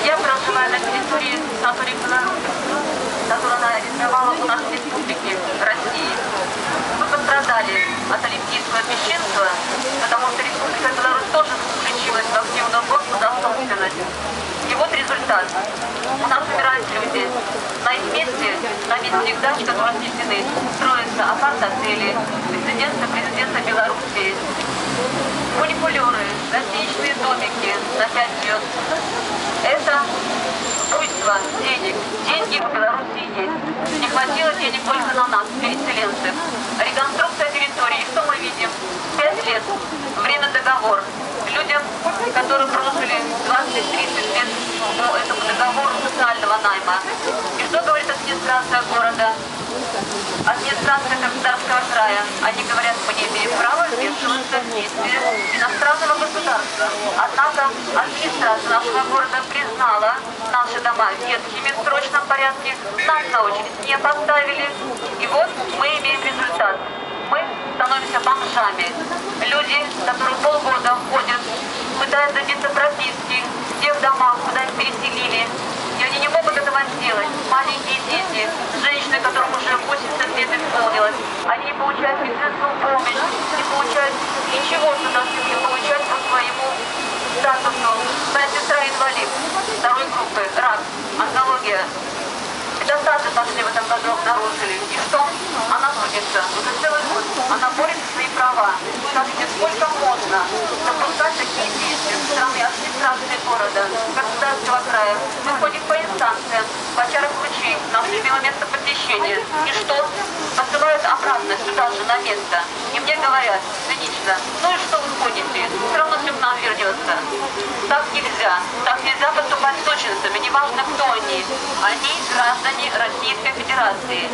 Я проживаю на территории санатория Беларусь, которая нарисовала у нас в Республике России. Мы пострадали от олимпийского бесчинства, потому что Республика Беларусь тоже включилась в активную государственность. И вот результат. У нас умирают люди. На их месте, на месте их дач, которые снесены, строятся апарт-отели, президента Белоруссии, фуникулеры, гостиничные домики на 5 звезд. Это буйство денег. Деньги в Белоруссии есть. Не хватило денег только на нас, переселенцев. Реконструкция территории. Что мы видим? 5 лет. Время договор. Людям, которые прожили 20-30 лет по этому договору социального найма. И что говорит администрация города? Администрация Краснодарского края. Они говорят, мы не имеем права вмешиваться в действия иностранного государства. Однако администрация нашего города признала наши дома ветхими в срочном порядке, нас на очередь не поставили. И вот мы имеем результат. Мы становимся бомжами. Люди, которые полгода ходят, пытаются добиться прописки в тех домах, куда их переселили. И они не могут этого сделать. Маленькие дети, женщины, которым уже 80 лет исполнилось, они не получают медицинскую помощь, не получают ничего, что должны были получать по своему статусу. Моя сестра инвалид второй группы, рак, онкология. Недостаток пошли в этом году обнаружили. И что? Она судится уже целый год. Она борется за свои права. Скажите, сколько можно допускать такие действия со стороны администрации города, Краснодарского края? Мы ходим по инстанциям, по чарах лучей, наше любимое место посещения. И что? Посылают обратно сюда же, на место. И мне говорят цинично, ну и что вы ходите? Все равно все к нам вернется. Так нельзя. Так нельзя поступать с сочинцами, неважно кто они. Они граждане Российской Федерации.